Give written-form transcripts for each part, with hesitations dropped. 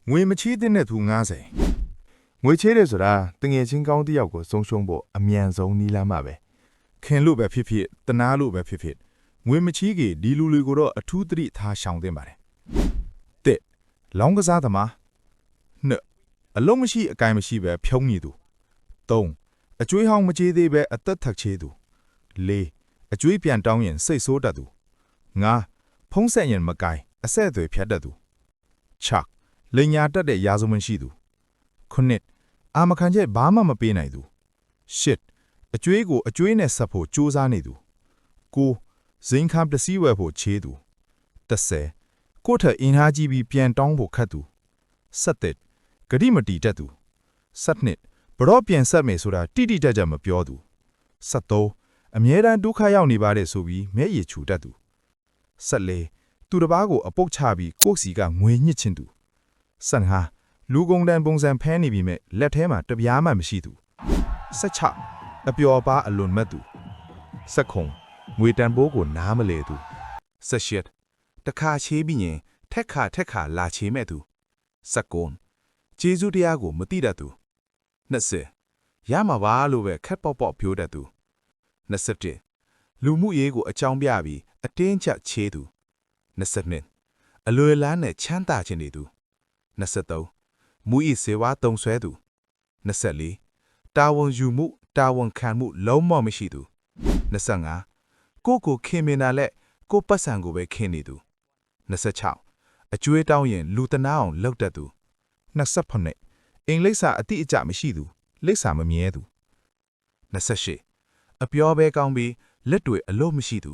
ငွေမချေးတဲ့သူ90ငွေချေးတယ်ဆိုတာတငယ်ချင်းကောင်းတစ်ယောက်ကိုဆုံးရှုံးဖို့အမြန်ဆုံးနီးလမ်းမှာပဲခင်လို့ပဲဖြစ်ဖြစ်တနာလို့ပဲဖြစ်ဖြစ်ငွေမချေးကြီးဒီလူတွေကိုတော့အထူးသတိထားရှောင်သင့်ပါတယ်တစ်လောင်းကစားသမားနှစ်အလုံးမရှိအကင်မရှိပဲဖြုံးနေသူသုံးအကျွေးဟောင်းမချေးသေးပဲအသက်ထက်ချေးသူလေးအကျွေးပြန်တောင်းရင်စိတ်ဆိုးတတ်သူငါဖုံးဆက်ရင်မကိုင်အဆက်အသွယ်ဖြတ်တတ်သူ6လိန်ညာတက်တဲ့ရာဇဝတ်ရှိသူ9အာမခံချက်ဘာမှမပေးနိုင်သူ10အကျွေးကိုအကျွေးနဲ့ဆက်ဖို့ကြိုးစားနေသူ9ဇင်းခံပစ္စည်းဝယ်ဖို့ချေးသူ10ကိုထအင်အားကြီးပြီးပြန်တောင်းဖို့ခတ်သူ17ဂတိမတီတတ်သူ17ဘရော့ပြန်ဆက်မယ်ဆိုတာတိတိကျကျမပြောသူ73အမြဲတမ်းဒုက္ခရောက်နေပါတယ်ဆိုပြီးမဲရည်ချူတတ်သူ14သူတစ်ပါးကိုအပုတ်ချပြီးကိုယ့်စီကငွေညှစ်ချင်းသူ15လူကုန်တန်ပုံစံဖဲနေပြီမဲ့လက်ထဲမှာတပြားမှမရှိသူ16အပျော်ပါအလွန်မဲ့သူ19ငွေတန်ဖိုးကိုနားမလဲသူ18တခါချေးပြီးရင်ထက်ခါလာချေးမဲ့သူ19ကျေးဇူးတရားကိုမသိတတ်သူ20ရမှာပါလို့ပဲခက်ပေါက်ဖြိုးတတ်သူ21လူမှုရေးကိုအကြောင်းပြပြီးအတင်းကျပ်ချေးသူ22အလွယ်လန်းနဲ့ချမ်းသာခြင်းနေသူ23မူ၏စေဝါတုံဆွဲသူ24တာဝန်ယူမှုတာဝန်ခံမှုလုံးဝမရှိသူ25ကိုခင်မင်နာလက်ကိုပတ်စံကိုပဲခင်းနေသူ26အကျွေးတောင်းရင်လူတနာအောင်လှုပ်တတ်သူ28အိမ်လိပ်စာအတိအကျမရှိသူလိပ်စာမမြဲသူ28အပြောပဲကောင်းပြီးလက်တွေအလို့မရှိသူ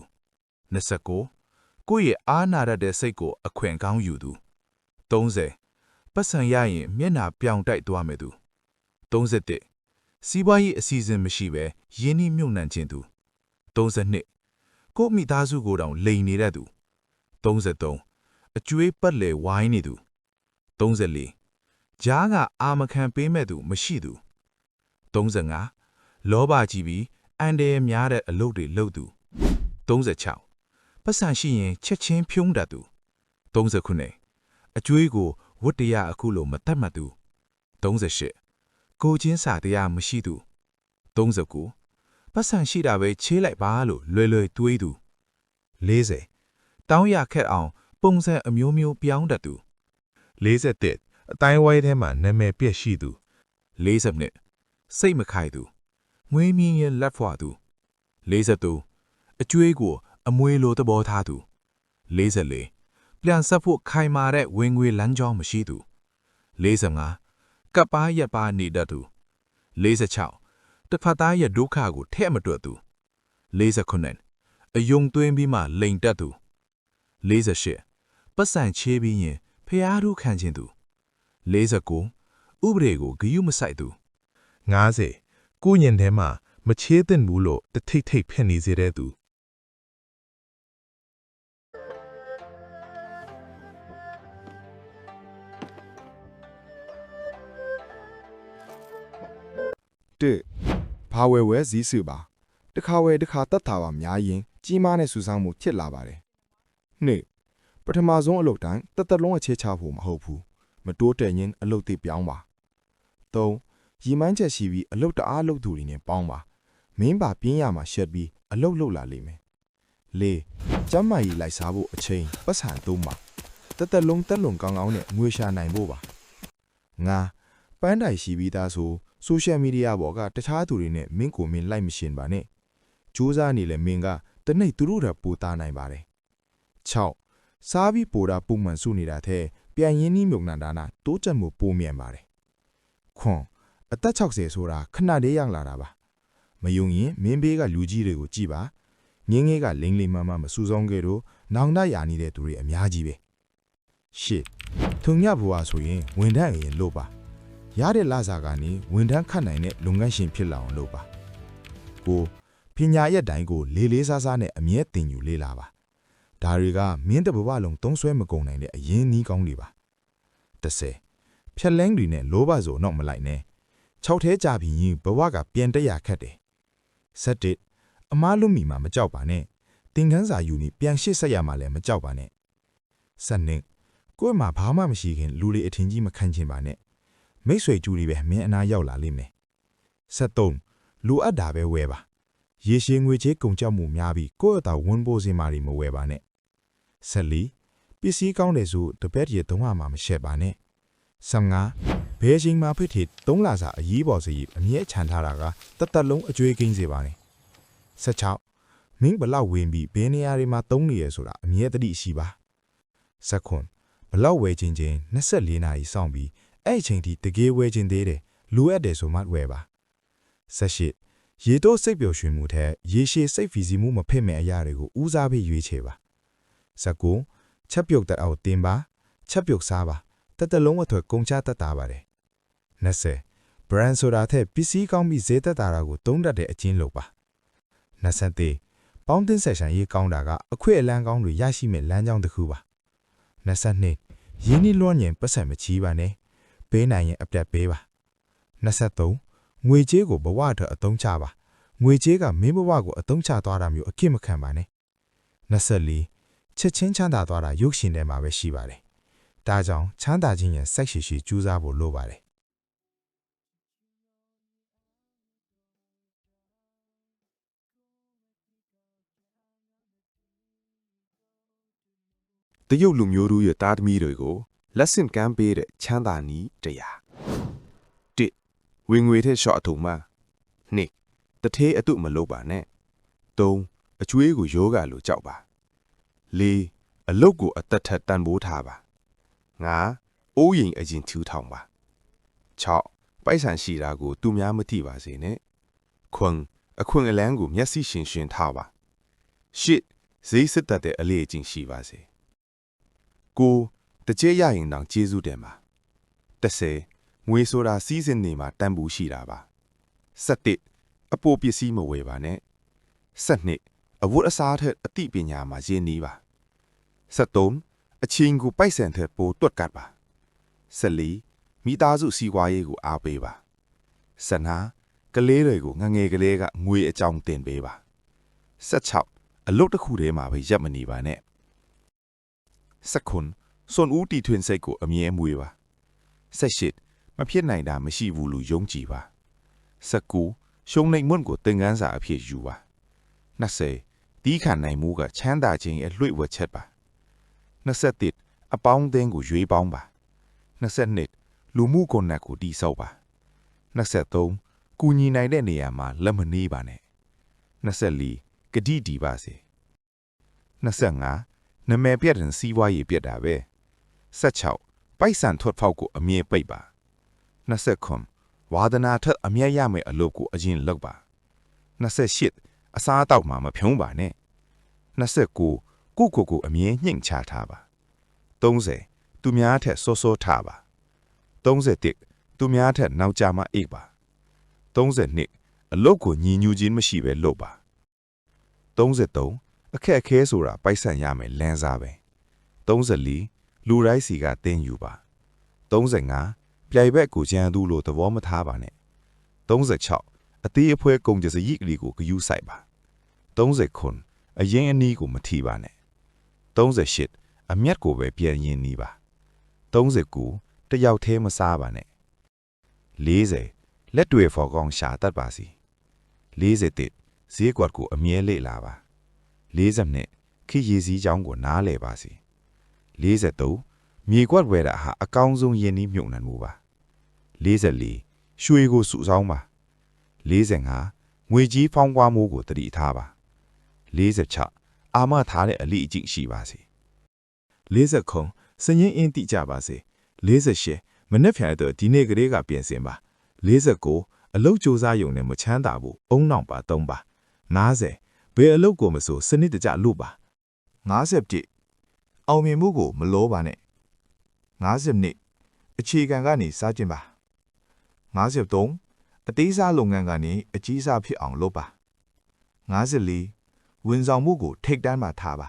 29ကိုယ့်ရဲ့အားနာရတဲ့စိတ်ကိုအခွင့်ကောင်းယူသူ30ပတ်စံရရင်မျက်နှာပြောင်တိုက်သွားမယ်သူ31စီးပွားရေးအစီအစဉ်မရှိပဲရင်းနှီးမြှုပ်နှံခြင်းသူ32ကိုယ့်မိသားစုကိုတောင်လိန်နေတတ်သူ33အကျွေးပတ်လေဝိုင်းနေသူ34ဂျားကအာမခံပေးမဲ့သူမရှိသူ35လောဘကြီးပြီးအန်တယ်များတဲ့အလုပ်တွေလုပ်သူ36ပတ်စံရှိရင်ချက်ချင်းဖြုံးတတ်သူ39အကျွေးကိုဝတ္တရားအခုလိုမတတ်မှတ်သူ38ကိုချင်းစာတရားမရှိသူ39ပတ်စံရှိတာပဲချေးလိုက်ပါလို့လွယ်တွေးသူ40တောင်းရခက်အောင်ပုံစံအမျိုးမျိုးပြောင်းတတ်သူ41အတိုင်းဝိုင်းထဲမှာနာမည်ပြည့်ရှိသူ42စိတ်မခိုင်သူမွေးမြင်းရဲ့လက်ဖွာသူ43အကျွေးကိုအမွေလိုသဘောထားသူ44ပြန်ဆက်ဖို့ခိုင်မာတဲ့ဝင်ငွေလမ်းကြောင်းမရှိသူ45ကပ်ပါရက်ပါနေတတ်သူ46တစ်ဖက်သားရဲ့ဒုက္ခကိုထဲ့မတွက်သူ49အယုံသွင်းပြီးမှလိန်တက်သူ48ပတ်စံချေးပြီးရင်ဖျားထူးခံခြင်းသူ49ဥပဒေကိုဂယုမဆိုင်သူ50ကိုညင်ထဲမှာမချေးသင့်ဘူးလို့တထိတ်ဖြစ်နေစေတဲ့သူတစ်ဘာဝဲဇီးစုပါတခါဝဲတခါတတ်တာပါများရင်ကြီးမားတဲ့ဆူဆောင်းမှုဖြစ်လာပါတယ်နှစ်ပထမဆုံးအလုပ်တိုင်းတသက်လုံးအခြေချဖို့မဟုတ်ဘူးမတိုးတက်ရင်အလုပ်တွေပြောင်းပါသုံးရီမိုင်းချက်ရှိပြီးအလုပ်တအားလုပ်သူတွေနဲ့ပေါင်းပါမင်းပါပြင်းရမှာရှက်ပြီးအလုပ်လုပ်လာလိမ့်မယ်လေးကျမ်းမာရေးလိုက်စားဖို့အချိန်ပတ်စံသုံးပါတသက်လုံးတက်လုံကောင်းကောင်းနဲ့ငွေရှာနိုင်ဖို့ပါငါပန်းတိုင်ရှိပြီးသားဆိုရှယ်မီဒီယာပေါ်ကတခြားသူတွေနဲ့မင်းကိုမင်းလိုက်မရှင်ပါနဲ့ကြိုးစားနေလဲမင်းကတနေ့သူတို့ထပ်ပိုသားနိုင်ပါတယ်6စားပြီးပိုတာပုံမှန်စုနေတာတဲ့ပြန်ရင်းနှီးမြုံနှံတာနာတိုးတက်မှုပိုမြန်ပါတယ်ခွန်အသက်60ဆိုတာခဏလေးရောက်လာတာပါမယုံရင်မင်းဘေးကလူကြီးတွေကိုကြည့်ပါငင်းငယ်ကလိမ့်လိမ့်မမမစူးစောင်းခဲ့တော့နောင်တရာနေတဲ့သူတွေအများကြီးပဲ8ထုံညဘွားဆိုရင်ဝန်ထမ်းရင်လို့ပါရတဲ့လစာကနေဝန်ထမ်းခတ်နိုင်တဲ့လုပ်ငန်းရှင်ဖြစ်လာအောင်လုပ်ပါကိုပညာရက်တိုင်းကိုလေးစားစားနဲ့အမြဲတင်ယူလေးလာပါဒါတွေကမင်းတဘဝလုံးသုံးဆွဲမကုန်နိုင်တဲ့အရင်းနှီးကောင်းတွေပါ10ဖြက်လန်းတွေနဲ့လောဘဆိုတော့မလိုက်နဲ့6ထဲကြပြီးရင်ဘဝကပြန်တက်ရခက်တယ်17အမားလွတ်မိမှာမကြောက်ပါနဲ့သင်ခန်းစာယူနေပြန်ရှေ့ဆက်ရမှာလည်းမကြောက်ပါနဲ့12 ကိုယ့်မှာဘာမှမရှိခင်လူတွေအထင်ကြီးမခံချင်ပါနဲ့မိတ်ဆွေကျူတွေပဲမင်းအနာရောက်လာလိမ့်မယ်73လူအပ်တာပဲဝယ်ပါရေရှည်ငွေချေးကုန်ကျမှုများပြီးကိုယ့်အသာဝန်ပိုးစင်မာတွေမဝယ်ပါနဲ့14ပစ္စည်းကောင်းတယ်ဆိုတပည့်တည်းတုံးမှမရှက်ပါနဲ့15ဘယ်ချိန်မှဖြစ်ဖြစ်3လစာအရေးပေါ်စရိတ်အမြဲချန်ထားတာကတသက်လုံးအကျွေးကိန်းစေပါနဲ့16မင်းဘလောက်ဝင်ပြီးဘယ်နေရာတွေမှာသုံးနေရဆိုတာအမြဲတတိရှိပါ19ဘလောက်ဝယ်ချင်း24နာရီစောင့်ပြီးအဲ့ချိန်ထိတကယ်ဝယ်ချင်းသေးတယ်လိုအပ်တယ်ဆိုမှဝယ်ပါ18ရေတိုးစိတ်ပျော်ရွှင်မှုထက်ရေရှည်စိတ်ဖီစီမှုမဖြစ်မဲ့အရာတွေကိုဦးစားပေးရွေးချယ်ပါ19ချက်ပြုတ်တဲ့အောက်တင်ပါချက်ပြုတ်စားပါတသက်လုံးအထွတ်ကုန်ချတတ်တာပါတယ်20 brand ဆိုတာထက်ပစ္စည်းကောင်းပြီးဈေးသက်သာတာကိုသုံးတတ်တဲ့အချင်းလုပ်ပါ21ပေါင်းတင်ဆက်ဆံရေးကောင်းတာကအခွင့်အလမ်းကောင်းတွေရရှိမဲ့လမ်းကြောင်းတစ်ခုပါ22ရင်းနှီးလွှမ်းညင်ပတ်စံမချီးပါနဲ့ပေးနိုင်ရင်အပြတ်ပေးပါ23ငွေကြေးကိုဘဝအတွက်အသုံးချပါငွေကြေးကမင်းဘဝကိုအသုံးချသွားတာမျိုးအကိမခံပါနဲ့24ချက်ချင်းချမ်းသာသွားတာရုပ်ရှင်ထဲမှာပဲရှိပါတယ်ဒါကြောင့်ချမ်းသာခြင်းရဲ့စိုက်ရှိရှိကြိုးစားဖို့လိုပါတယ်တရုတ်လူမျိုးတို့ရဲ့တာသမီတွေကိုလက်ဆင့်ကမ်းပေးတဲ့ချမ်းသာနည်းတရား1ဝင်ငွေထက်ရှော့အထုံမှ2တထေးအတုမလုပ်ပါနဲ့3အကျွေးကိုယောဂလိုကြောက်ပါ4အလုတ်ကိုအသက်ထက်တန်ဖိုးထားပါ5အိုးရင်အရင်ထူထောင်ပါ6ပိုက်ဆံရှိတာကိုသူများမသိပါစေနဲ့9အခွင့်အလမ်းကိုမျက်စိရှင်ရှင်ထားပါ10ဈေးစစ်တတ်တဲ့အလေးအကျင့်ရှိပါစေကိုတကြဲရရင်တောင်ကျေးဇူးတင်ပါ10ငွေဆိုတာစီးစင်နေမှာတန်ဖိုးရှိတာပါ17အပိုပစ္စည်းမဝယ်ပါနဲ့12အဝတ်အစားထက်အသိပညာမှာရင်းနှီးပါ13အချင်းကိုပိုက်ဆံထက်ပိုတွက်ကတ်ပါ14မိသားစုစီးပွားရေးကိုအားပေးပါ15ကလေးတွေကိုငငယ်ကလေးကငွေအကြောင်းတင်ပေးပါ16အလုပ်တစ်ခုတည်းမှာပဲရပ်မနေပါနဲ့19စွန်ဦးတီထွင်စိတ်ကိုအမြဲမွေးပါ18မဖြစ်နိုင်တာမရှိဘူးလို့ယုံကြည်ပါ19ရှုံးနိမ့်မွန့်ကိုသင်ခန်းစာအဖြစ်ယူပါ20တီးခံနိုင်မှုကချမ်းသာခြင်းရဲ့လွှတ်ဝက်ချက်ပါ21အပေါင်းအသင်းကိုရွေးပေါင်းပါ22လူမှုကွန်ရက်ကိုတည်ဆောက်ပါ23ကူညီနိုင်တဲ့နေရာမှာလက်မနှေးပါနဲ့24ကတိတည်ပါစေ25နမဲပြတ်တဲ့စီးပွားရေးပြတ်တာပဲ16ပိုက်ဆံထွက်ဖောက်ကိုအမြဲပိတ်ပါ29ဝါဒနာထက်အမြဲရမယ့်အလုပ်ကိုအရင်လုပ်ပါ28အစားအသောက်မှာမဖြုံးပါနဲ့29ကိုအမြဲညှိ့ချထားပါ30သူများထက်စောစောထားပါ31သူများထက်နောက်ကျမှအိပ်ပါ32အလုပ်ကိုညီညွတ်ခြင်းမရှိပဲလုပ်ပါ33အခက်အခဲဆိုတာပိုက်ဆံရမယ်လမ်းစားပဲ34လူတိုင်းစီကတင်းယူပါ35ပြိုင်ဘက်ကိုကြံသူလို့သဘောမထားပါနဲ့36အသေးအဖွဲကုန်ကြစရိတ်ကလေးကိုဂယူးဆိုင်ပါ39အရင်အနီးကိုမထီပါနဲ့38အမျက်ကိုပဲပြန်ရင်းနီးပါ39တယောက်သေးမစားပါနဲ့40လက်တွေဖော်ကောင်းရှာတတ်ပါစီ41ဈေးကွက်ကိုအမြဲလေ့လာပါ42ခီးရည်စည်းချောင်းကိုနားလဲပါစီ43မြေကွက်ဝဲတာဟာအကောင်းဆုံးယဉ်နီးမြုံနှံမှုပါ44ရွှေကိုစုဆောင်းပါ45ငွေကြီးဖောင်းပွားမှုကိုတတိထားပါ46အာမထားတဲ့အလိအကျင့်ရှိပါစေ49စည်ရင်အင်းတိကြပါစေ48မနေ့ဖြန်တော့ဒီနေ့ကလေးကပြင်ဆင်ပါ49အလုတ်စူးစားယုံနဲ့မချမ်းသာဘူးအုံနောက်ပါ3ပါ50ဘယ်အလုတ်ကိုမဆိုစနစ်တကျလုပ်ပါ51အောင်မြင်မှုကိုမလောပါနဲ့52အခြေခံကနေစားကျင်ပါ53အသေးစားလုပ်ငန်းကနေအကြီးစားဖြစ်အောင်လုပ်ပါ54ဝန်ဆောင်မှုကိုထိတ်တန်းမှထားပါ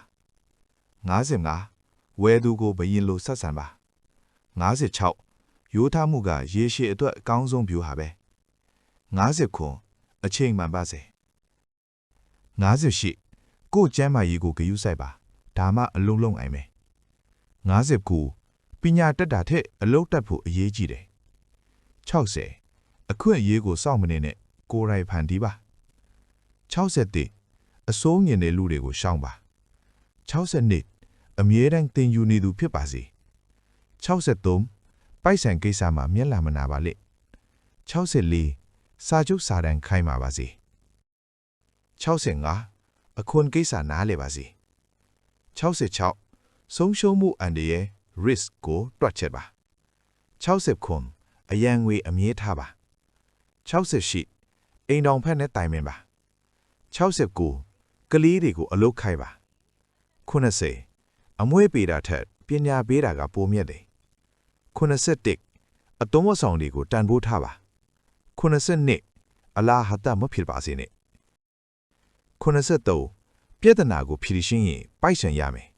55ဝယ်သူကိုဘယင်လိုဆက်ဆံပါ56ရိုးသားမှုကရေရှည်အတွက်အကောင်းဆုံးဗျူဟာပဲ59အချိန်မှန်ပါစေ58ကိုကျမ်းမာရေးကိုဂရုစိုက်ပါဒါမှအလုံးလုံးအိုင်မယ်59 ပညာတတ်တာထက်အလုပ်တတ်ဖို့အရေးကြီးတယ်60အခွင့်အရေးကိုစောင့်မနေနဲ့ကိုယ်တိုင်ဖန်တီးပါ61အစိုးငင်တဲ့လူတွေကိုရှောင်ပါ62အမြဲတမ်းသင်ယူနေသူဖြစ်ပါစေ63ပိုက်ဆံကိစ္စမှာမျက်လမနာပါလေ64စာချုပ်စာတမ်းခိုင်းပါပါစေ65အခွန်ကိစ္စနားလေပါစေ66ဆုံးရှုံးမှုအန္တရာယ် risk ကိုတွက်ချက်ပါ69အရန်ငွေအမြဲထားပါ68အိမ်တော်ဖက်နဲ့တိုင်ပင်ပါ69ကလေးတွေကိုအလုပ်ခိုင်းပါ90အမွေးပေးတာထက်ပညာပေးတာကပိုမြတ်တယ်91အတုံးဝဆောင်တွေကိုတန်ဖိုးထားပါ92အလားဟာတမဖြစ်ပါစေနဲ့93ပြဿနာကိုဖြေရှင်းရင်ပိုက်ဆံရမယ်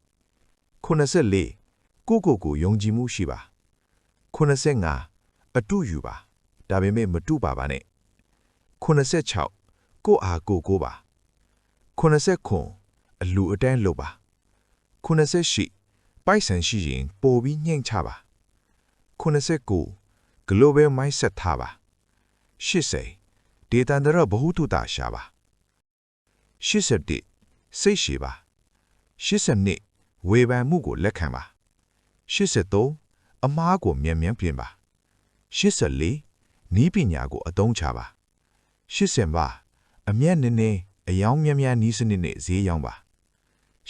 94ကိုယုံကြည်မှုရှိပါ95အတူယူပါဒါပေမဲ့မတူပါပါနဲ့96ကိုအားကိုပါ99အလူအတန်းလုပ်ပါ98ပိုက်ဆံရှိရင်ပိုပြီးညှိန့်ချပါ99 global mindset ထားပါ80ဒေတာန္တရဘဟုတုတရှာပါ81စိတ်ရှိပါ82ဝေဖန်မှုကိုလက်ခံပါ83အမားကိုမြန်မြန်ပြင်ပါ84နီးပညာကိုအသုံးချပါ85အမျက်နည်းနည်းအယောင်မြမြနီးစနစ်နဲ့ဈေးရောင်းပါ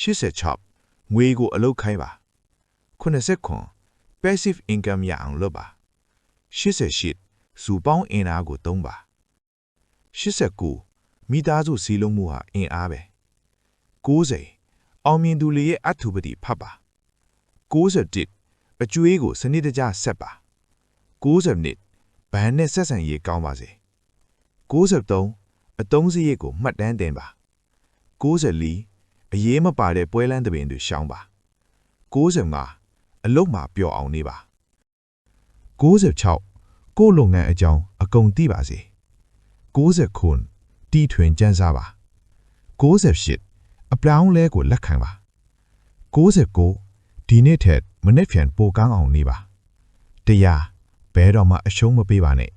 86ငွေကိုအလုပ်ခိုင်းပါ89 passive income ရအောင်လုပ်ပါ88စုပေါင်းအင်အားကိုသုံးပါ89မိသားစုစီးလုံးမှုဟာအင်အားပဲ90အောင်မြင်သူတွေရဲ့အထုပတိဖတ်ပါ91အကျွေးကိုစနစ်တကျဆက်ပါ92ဘဏ်နဲ့ဆက်ဆံရေးကောင်းပါစေ93အသုံးစရိတ်ကိုမှတ်တမ်းတင်ပါ94အရေးမပါတဲ့ပွဲလန်းသဘင်တွေရှောင်ပါ95အလုံးမှာပျော်အောင်နေပါ96ကိုလုပ်ငန်းအကြောင်းအကုန်သိပါစေ99တီထွင်ကြံစားပါ98အပြောင်းလဲကိုလက်ခံပါ99ဒီနေ့ထက်မနေ့ပြန်ပိုကောင်းအောင်နေပါ100ဘဲတော့မှအရှုံးမပေးပါနဲ့